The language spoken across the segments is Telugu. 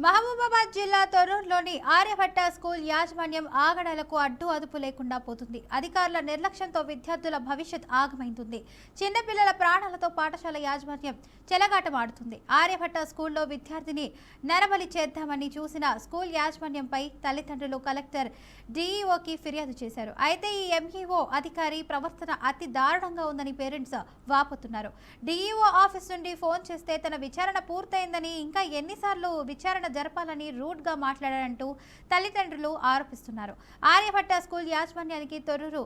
మహబూబాబాద్ జిల్లా తొర్రూరులోని ఆర్యభట్ట స్కూల్ యాజమాన్యం ఆగడాలకు అడ్డు అదుపు లేకుండా పోతుంది. అధికారుల నిర్లక్ష్యంతో విద్యార్థుల భవిష్యత్ ఆగమైంది. చిన్నపిల్లల ప్రాణాలతో పాఠశాల యాజమాన్యం చెలగాటమాడుతుంది. ఆర్యభట్ట స్కూల్లో విద్యార్థిని నరబలి చేద్దామని చూసిన స్కూల్ యాజమాన్యంపై తల్లిదండ్రులు కలెక్టర్ డీఈఓకి ఫిర్యాదు చేశారు. అయితే ఈ ఎంఈఓ అధికారి ప్రవర్తన అతి దారుణంగా ఉందని పేరెంట్స్ వాపోతున్నారు. డీఈఓ ఆఫీస్ నుండి ఫోన్ చేస్తే తన విచారణ పూర్తయిందని, ఇంకా ఎన్నిసార్లు విచారణ జరపాలని రూట్ గా మాట్లాడారంటూ తల్లిదండ్రులు ఆరోపిస్తున్నారు. ఆర్యభట్ట స్కూల్ యాజమాన్యానికి తొర్రూరు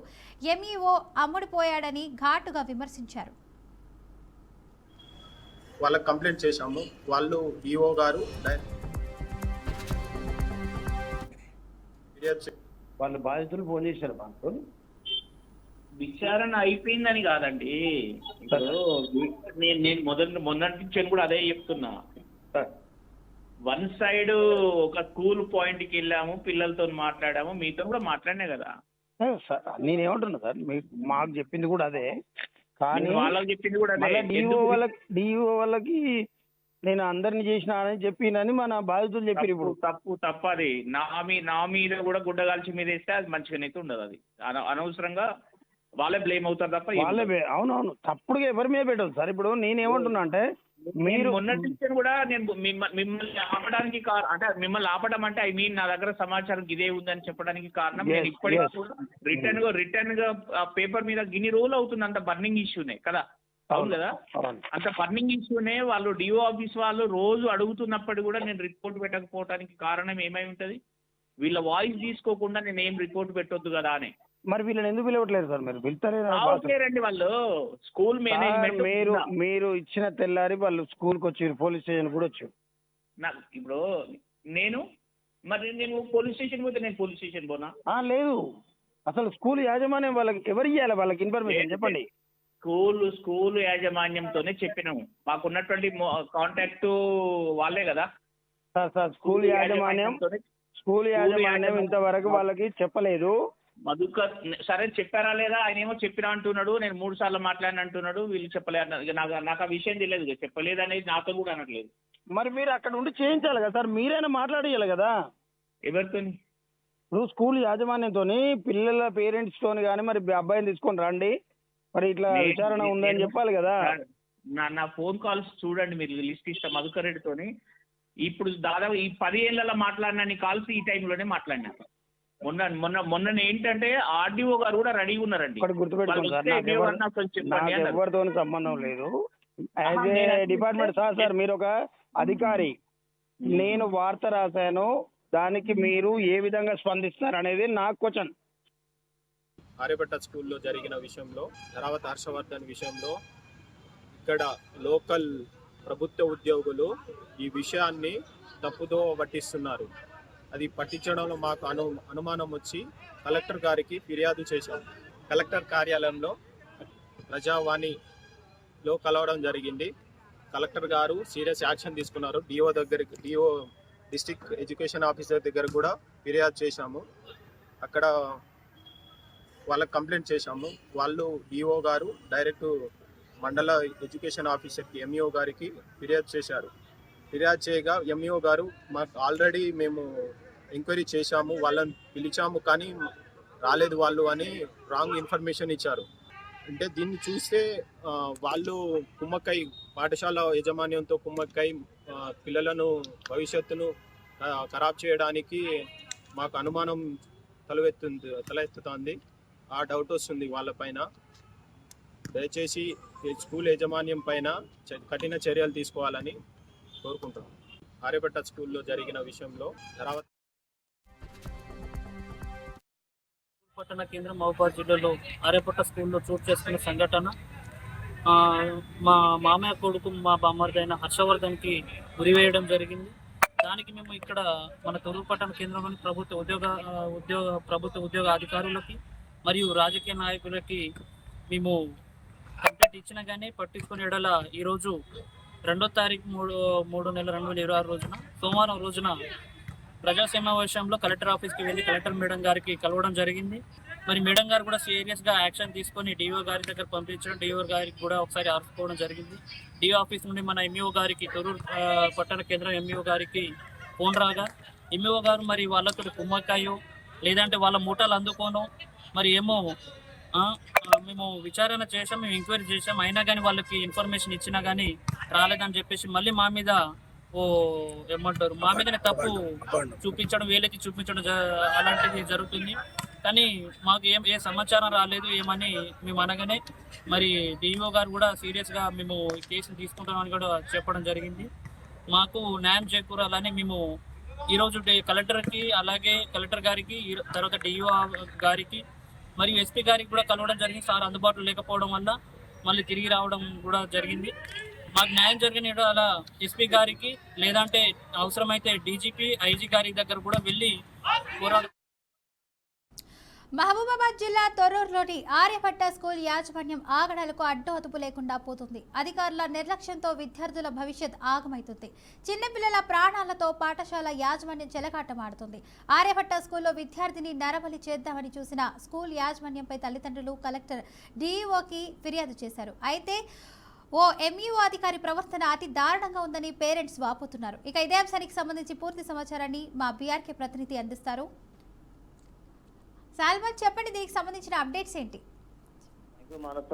ఎంఈఓ అమ్ముడుపోయాడని ఘాటుగా విమర్శించారు. వాళ్ళకి కంప్లైంట్ చేశాము. వాళ్ళు ఈఓ గారు వాళ్ళ బాధితులు ఫోన్ చేశారు. మాకు విచారణ అయిపోయిందని కాదండి. ఇప్పుడు నేను మొన్నటి నుంచి కూడా అదే చెప్తున్నా. వన్ సైడ్ ఒక స్కూల్ పాయింట్ కి వెళ్ళాము, పిల్లలతో మాట్లాడాము, మీతో కూడా మాట్లాడినా కదా. నేనేమంటున్నా సార్, మాకు చెప్పింది కూడా అదే, కానీ వాళ్ళకి చెప్పింది కూడా అదే. డిఓ వాళ్ళకి నేను అందరిని చేసిన అని చెప్పినని మన బాధితులు చెప్పారు. ఇప్పుడు తప్పది. నా మీద కూడా గుడ్డగాల్చి మీద వేస్తే అది మంచిగానైతే ఉండదు. అది అనవసరంగా వాళ్ళే బ్లేమ్ అవుతారు తప్ప వాళ్ళే. అవునవును, తప్పుడుగా ఎవరి మీద పెట్టదు సార్. ఇప్పుడు నేనేమంటున్నా అంటే, మీరు మొన్నటి నుంచి కూడా నేను మిమ్మల్ని ఆపడానికి అంటే మిమ్మల్ని ఆపడం అంటే ఐ మీన్ నా దగ్గర సమాచారం ఇదే ఉందని చెప్పడానికి కారణం, నేను ఇప్పటికీ రిటర్న్ గా పేపర్ మీద గిన్ని రోజులు అవుతుంది. అంత బర్నింగ్ ఇష్యూనే కదా. అవును కదా, అంత బర్నింగ్ ఇష్యూనే. వాళ్ళు డిఓ ఆఫీస్ వాళ్ళు రోజు అడుగుతున్నప్పుడు కూడా నేను రిపోర్ట్ పెట్టకపోవడానికి కారణం ఏమై ఉంటది? వీళ్ళ వాయిస్ తీసుకోకుండా నేను ఏం రిపోర్ట్ పెట్టొద్దు కదా అని. మరి వీళ్ళని ఎందుకు పిలవట్లేదు సార్? మీరు పిలుస్తారండి. వాళ్ళు స్కూల్ మేనేజ్మెంట్ మీరు ఇచ్చిన తెల్లారి వాళ్ళు స్కూల్కి వచ్చారు, పోలీస్ స్టేషన్ కూడా వచ్చారు. ఇప్పుడు నేను పోలీస్ స్టేషన్ పోతే నేను పోలీస్ స్టేషన్ పోనా? లేదు, అసలు స్కూల్ యాజమాన్యం వాళ్ళకి ఎవరు ఇవ్వాలి వాళ్ళకి ఇన్ఫర్మేషన్ చెప్పండి. స్కూల్ యాజమాన్యంతోనే చెప్పినాము. మాకున్నటువంటి కాంటాక్ట్ వాళ్ళే కదా సార్. స్కూల్ యాజమాన్యం ఇంతవరకు వాళ్ళకి చెప్పలేదు. మధుకర్ సరే చెప్పారా లేదా? ఆయన ఏమో చెప్పినా అంటున్నాడు, నేను 3 సార్లు మాట్లాడిన అంటున్నాడు. వీళ్ళు చెప్పలేదు. నాకు ఆ విషయం తెలియదు. చెప్పలేదు అనేది నాతో కూడా అనట్లేదు. మరి మీరు అక్కడ ఉండి చేయించాలి కదా సార్, మీరైనా మాట్లాడేయాలి కదా. ఎవరితో? ఇప్పుడు స్కూల్ యాజమాన్యంతో, పిల్లల పేరెంట్స్ తోని కానీ మరి అబ్బాయిని తీసుకొని రండి, మరి ఇట్లా విచారణ ఉందని చెప్పాలి కదా. నా ఫోన్ కాల్స్ చూడండి, మీరు లిస్ట్ ఇస్తా మధుకర్ రెడ్డితోని. ఇప్పుడు దాదాపు ఈ 10 ఏళ్లలో మాట్లాడిన కాల్స్ ఈ టైంలోనే మాట్లాడినా. మొన్న ఏంటంటే ఆర్డీఓ గారు కూడా రెడీగా ఉన్నారండి. గుర్తుపెట్టుకోండి సార్, నాకు ఎవరితో సంబంధం లేదు. యాజ్ ఏ డిపార్ట్మెంట్ సార్ మీరు ఒక అధికారి, నేను వార్త రాశాను, దానికి మీరు ఏ విధంగా స్పందిస్తారు అనేది నాకు క్వశ్చన్. ఆర్యభట్ట స్కూల్లో జరిగిన విషయంలో, ధరావత్ హర్షవర్ధన్ విషయంలో ఇక్కడ లోకల్ ప్రభుత్వ ఉద్యోగులు ఈ విషయాన్ని తప్పుదో పట్టిస్తున్నారు. అది పట్టించడంలో మాకు అనుమానం వచ్చి కలెక్టర్ గారికి ఫిర్యాదు చేశాం. కలెక్టర్ కార్యాలయంలో ప్రజావాణిలో కలవడం జరిగింది. కలెక్టర్ గారు సీరియస్ యాక్షన్ తీసుకున్నారు. డిఓ డిస్ట్రిక్ట్ ఎడ్యుకేషన్ ఆఫీసర్ దగ్గర కూడా ఫిర్యాదు చేశాము. అక్కడ వాళ్ళకి కంప్లైంట్ చేశాము. వాళ్ళు డిఓ గారు డైరెక్ట్ మండల ఎడ్యుకేషన్ ఆఫీసర్కి ఎంఈఓ గారికి ఫిర్యాదు చేశారు. ఫిర్యాదు చేయగా ఎంఈఓ గారు మాకు ఆల్రెడీ మేము ఎంక్వైరీ చేశాము, వాళ్ళని పిలిచాము కానీ రాలేదు వాళ్ళు అని రాంగ్ ఇన్ఫర్మేషన్ ఇచ్చారు. అంటే దీన్ని చూస్తే వాళ్ళు కుమ్మక్కై, పాఠశాల యాజమాన్యంతో కుమ్మక్కై పిల్లలను భవిష్యత్తును ఖరాబ్ చేయడానికి మాకు అనుమానం తలెత్తుతుంది. ఆ డౌట్ వస్తుంది వాళ్ళపైన. దయచేసి స్కూల్ యాజమాన్యం పైన కఠిన చర్యలు తీసుకోవాలని కోరుకుంటున్నాం. ఆర్యభట్ట స్కూల్లో జరిగిన విషయంలో పట్టణ కేంద్రం మహబూబాబాద్ జిల్లాలో ఆర్యభట్ట స్కూల్లో చోటు చేసుకున్న సంఘటన, మా మామయ్య కొడుకు మా బామ్మర్ది అయిన హర్షవర్ధన్కి ఉరివేయడం జరిగింది. దానికి మేము ఇక్కడ మన తొర్రూరు పట్టణ కేంద్రంలోని ప్రభుత్వ ఉద్యోగ అధికారులకి మరియు రాజకీయ నాయకులకి మేము కంప్లైంట్ ఇచ్చినా కానీ పట్టించుకునే ఎడల ఈరోజు 2వ తారీఖు 3/3/2026 రోజున సోమవారం రోజున ప్రజా సమావేశంలో కలెక్టర్ ఆఫీస్కి వెళ్ళి కలెక్టర్ మేడం గారికి కలవడం జరిగింది. మరి మేడం గారు కూడా సీరియస్గా యాక్షన్ తీసుకొని డిఓ గారి దగ్గర పంపించడం, డిఓ గారికి కూడా ఒకసారి ఆర్చుకోవడం జరిగింది. డిఓ ఆఫీస్ నుండి మన ఎంఈఓ గారికి, తొర్రూరు పట్టణ కేంద్రం ఎంఈఓ గారికి ఫోన్ రాగా ఎంఈఓ గారు మరి వాళ్ళతో కుమ్మక్కాయో లేదంటే వాళ్ళ మూటలు అందుకోను మరి ఏమో మేము విచారణ చేసాం, మేము ఎంక్వైరీ చేసాం, అయినా కానీ వాళ్ళకి ఇన్ఫర్మేషన్ ఇచ్చినా కానీ రాలేదని చెప్పేసి మళ్ళీ మా మీద ఏమంటారు మా మీదనే తప్పు చూపించడం, వేలెత్తి చూపించడం అలాంటిది జరుగుతుంది. కానీ మాకు ఏ సమాచారం రాలేదు ఏమని మేము అనగానే మరి డిఓ గారు కూడా సీరియస్గా మేము ఈ కేసును తీసుకుంటామని కూడా చెప్పడం జరిగింది. మాకు న్యాయం చేకూరాలని మేము ఈరోజు కలెక్టర్కి, అలాగే కలెక్టర్ గారికి, తర్వాత డిఓ గారికి మరియు ఎస్పీ గారికి కూడా కలవడం జరిగింది. సార్ అందుబాటులో లేకపోవడం వల్ల మళ్ళీ తిరిగి రావడం కూడా జరిగింది. మాకు న్యాయం జరిగిన అలా ఎస్పీ గారికి లేదంటే అవసరమైతే డీజీపీ, ఐజీ గారి దగ్గర కూడా వెళ్ళి పోరాడు. మహబూబాబాద్ జిల్లా తొర్రూరులోని ఆర్యభట్ట స్కూల్ యాజమాన్యం ఆగడాలకు అడ్డు అదుపు లేకుండా పోతుంది. అధికారుల నిర్లక్ష్యంతో విద్యార్థుల భవిష్యత్ ఆగమైతుంది. చిన్నపిల్లల ప్రాణాలతో పాఠశాల యాజమాన్యం చెలకాటమాడుతుంది. ఆర్యభట్ట స్కూల్లో విద్యార్థిని నరబలి చేద్దామని చూసిన స్కూల్ యాజమాన్యంపై తల్లిదండ్రులు కలెక్టర్ డిఈఓకి ఫిర్యాదు చేశారు. అయితే ఓ ఎంఈఓ అధికారి ప్రవర్తన అతి దారుణంగా ఉందని పేరెంట్స్ వాపోతున్నారు. ఇక ఇదే అంశానికి సంబంధించి పూర్తి సమాచారాన్ని మా బీఆర్కే ప్రతినిధి అందిస్తారు. సాల్మన్, చెప్పండి, దీనికి సంబంధించిన అప్డేట్స్ ఏంటి? మనస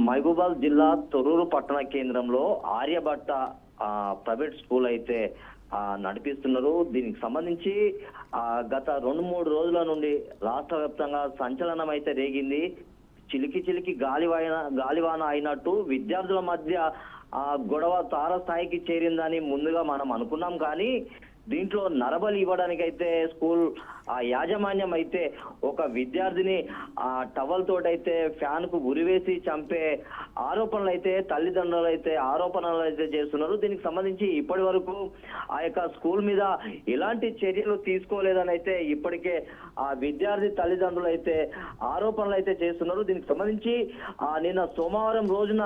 మహబూబాబాద్ జిల్లా తొర్రూరు పట్టణ కేంద్రంలో ఆర్యభట్ట ప్రైవేట్ స్కూల్ అయితే నడిపిస్తున్నారు. దీనికి సంబంధించి గత 2-3 రోజుల నుండి రాష్ట్ర వ్యాప్తంగా సంచలనం అయితే రేగింది. చిలికి గాలివాన అయినట్టు విద్యార్థుల మధ్య గొడవ తారస్థాయికి చేరిందని ముందుగా మనం అనుకున్నాం. కానీ దీంట్లో నరబలి ఇవ్వడానికైతే స్కూల్ యాజమాన్యం అయితే ఒక విద్యార్థిని టవల్ తోటైతే ఫ్యాన్ కు ఉరివేసి చంపే ఆరోపణలు అయితే తల్లిదండ్రులు అయితే ఆరోపణలు అయితే చేస్తున్నారు. దీనికి సంబంధించి ఇప్పటి వరకు ఆ యొక్క స్కూల్ మీద ఎలాంటి చర్యలు తీసుకోలేదని అయితే ఇప్పటికే ఆ విద్యార్థి తల్లిదండ్రులు అయితే ఆరోపణలు అయితే చేస్తున్నారు. దీనికి సంబంధించి నిన్న సోమవారం రోజున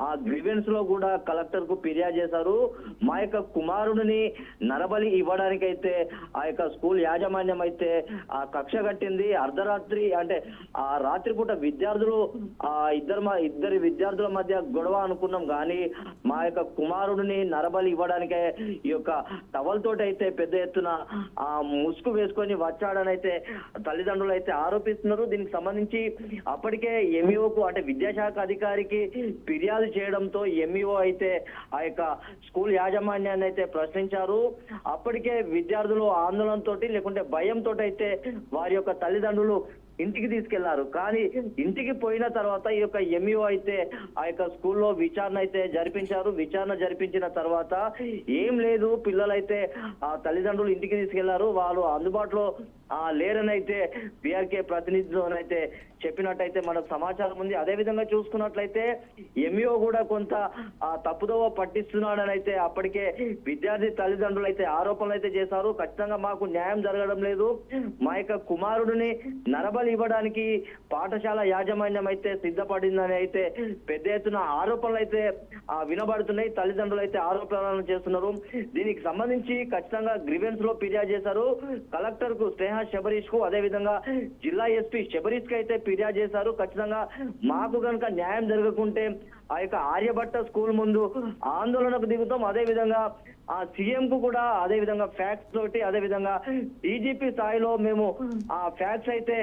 ఆ గ్రీవెన్స్ లో కూడా కలెక్టర్ కు ఫిర్యాదు చేశారు. మా యొక్క కుమారుడిని నరబలి ఇవ్వడానికైతే ఆ యొక్క స్కూల్ యాజమాన్యం అయితే కక్ష కట్టింది. అర్ధరాత్రి అంటే ఆ రాత్రిపూట విద్యార్థులు ఇద్దరి విద్యార్థుల మధ్య గొడవ అనుకున్నాం. కానీ మా యొక్క కుమారుడిని నరబలి ఇవ్వడానికే ఈ యొక్క టవల్ తోటి అయితే పెద్ద ఎత్తున ముసుగు వేసుకొని వచ్చాడనైతే తల్లిదండ్రులు అయితే ఆరోపిస్తున్నారు. దీనికి సంబంధించి అప్పటికే ఎంఈఓకు అంటే విద్యాశాఖ అధికారికి ఫిర్యాదు చేయడంతో ఎంఈఓ అయితే ఆ యొక్క స్కూల్ యాజమాన్యాన్ని అయితే ప్రశ్నించారు. అప్పటికే విద్యార్థులు ఆందోళనతో లేకుంటే భయంతో అయితే వారి యొక్క తల్లిదండ్రులు ఇంటికి తీసుకెళ్లారు. కానీ ఇంటికి పోయిన తర్వాత ఈ యొక్క ఎంఈఓ అయితే ఆ యొక్క స్కూల్లో విచారణ అయితే జరిపించారు. విచారణ జరిపించిన తర్వాత ఏం లేదు, పిల్లలైతే ఆ తల్లిదండ్రులు ఇంటికి తీసుకెళ్లారు, వాళ్ళు అందుబాటులో లేరని అయితే బీఆర్కే ప్రతినిధులనైతే చెప్పినట్టయితే మనకు సమాచారం ఉంది. అదే విధంగా చూసుకున్నట్లయితే ఎంఈఓ కూడా కొంత తప్పుదోవ పట్టిస్తున్నాడని అయితే అప్పటికే విద్యార్థి తల్లిదండ్రులు అయితే ఆరోపణలు అయితే చేశారు. ఖచ్చితంగా మాకు న్యాయం జరగడం లేదు, మా యొక్క కుమారుడిని నరబలి ఇవ్వడానికి పాఠశాల యాజమాన్యం అయితే సిద్ధపడిందని అయితే పెద్ద ఎత్తున ఆరోపణలు అయితే వినబడుతున్నాయి. తల్లిదండ్రులు అయితే ఆరోపణలు చేస్తున్నారు. దీనికి సంబంధించి ఖచ్చితంగా గ్రీవెన్స్ లో ఫిర్యాదు చేశారు. కలెక్టర్ కు స్నేహ శబరీష్ కు, అదే విధంగా జిల్లా ఎస్పీ శబరీష్ కి అయితే ఫిర్యాదు చేశారు. ఖచ్చితంగా మాకు కనుక న్యాయం జరగకుంటే ఆ యొక్క ఆర్యభట్ట స్కూల్ ముందు ఆందోళనకు దిగుతాం. అదే విధంగా సీఎం కు కూడా అదే విధంగా ఫ్యాక్స్ తోటి అదే విధంగా డీజీపీ స్థాయిలో మేము ఆ ఫ్యాక్స్ అయితే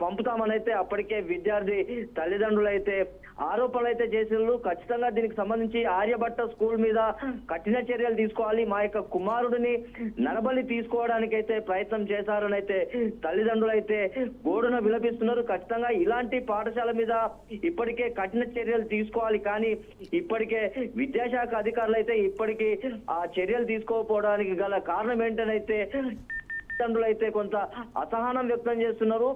పంపుతామని అయితే అప్పటికే విద్యార్థి తల్లిదండ్రులు అయితే ఆరోపణలు అయితే చేసినారు. ఖచ్చితంగా దీనికి సంబంధించి ఆర్యభట్ట స్కూల్ మీద కఠిన చర్యలు తీసుకోవాలి, మా యొక్క కుమారుడిని నరబలి తీసుకోవడానికి అయితే ప్రయత్నం చేశారని అయితే తల్లిదండ్రులు అయితే గోడున విలపిస్తున్నారు. ఖచ్చితంగా ఇలాంటి పాఠశాల మీద ఇప్పటికే కఠిన చర్యలు తీసుకోవాలి. కానీ ఇప్పటికే విద్యాశాఖ అధికారులు అయితే ఇప్పటికీ ఆ చర్యలు తీసుకోకపోవడానికి గల కారణం ఏంటనైతే తల్లిదండ్రులు అయితే కొంత అసహనం వ్యక్తం చేస్తున్నారు.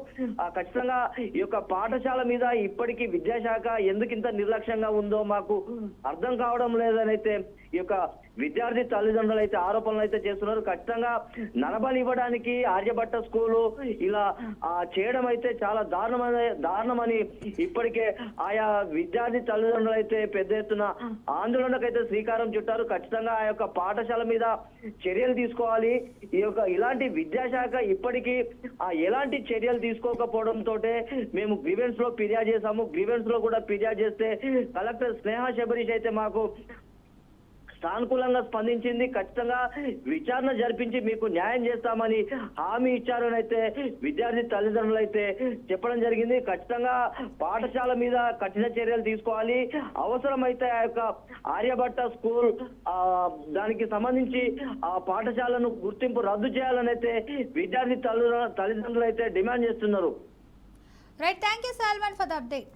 ఖచ్చితంగా ఈ యొక్క పాఠశాల మీద ఇప్పటికీ విద్యాశాఖ ఎందుకు ఇంత నిర్లక్ష్యంగా ఉందో మాకు అర్థం కావడం లేదని అయితే ఈ యొక్క విద్యార్థి తల్లిదండ్రులు అయితే ఆరోపణలు అయితే చేస్తున్నారు. ఖచ్చితంగా నరబలి ఇవ్వడానికి ఆర్యభట్ట స్కూలు ఇలా చేయడం అయితే చాలా దారుణమని ఇప్పటికే ఆయా విద్యార్థి తల్లిదండ్రులు అయితే పెద్ద ఎత్తున ఆందోళనకైతే శ్రీకారం చుట్టారు. ఖచ్చితంగా ఆ యొక్క పాఠశాల మీద చర్యలు తీసుకోవాలి. ఈ యొక్క ఇలాంటి విద్యాశాఖ ఇప్పటికీ ఎలాంటి చర్యలు తీసుకోకపోవడంతో మేము గ్రీవెన్స్ లో ఫిర్యాదు చేశాము. గ్రీవెన్స్ లో కూడా ఫిర్యాదు చేస్తే కలెక్టర్ స్నేహ శబరీష్ అయితే మాకు సానుకూలంగా స్పందించింది. ఖచ్చితంగా విచారణ జరిపించి మీకు న్యాయం చేస్తామని హామీ ఇచ్చారని అయితే విద్యార్థి తల్లిదండ్రులు అయితే చెప్పడం జరిగింది. ఖచ్చితంగా పాఠశాల మీద కఠిన చర్యలు తీసుకోవాలి. అవసరమైతే ఆ యొక్క ఆర్యభట్ట స్కూల్ దానికి సంబంధించి ఆ పాఠశాలను గుర్తింపు రద్దు చేయాలని అయితే విద్యార్థి తల్లిదండ్రులు అయితే డిమాండ్ చేస్తున్నారు. Right, thank you Salman for the update.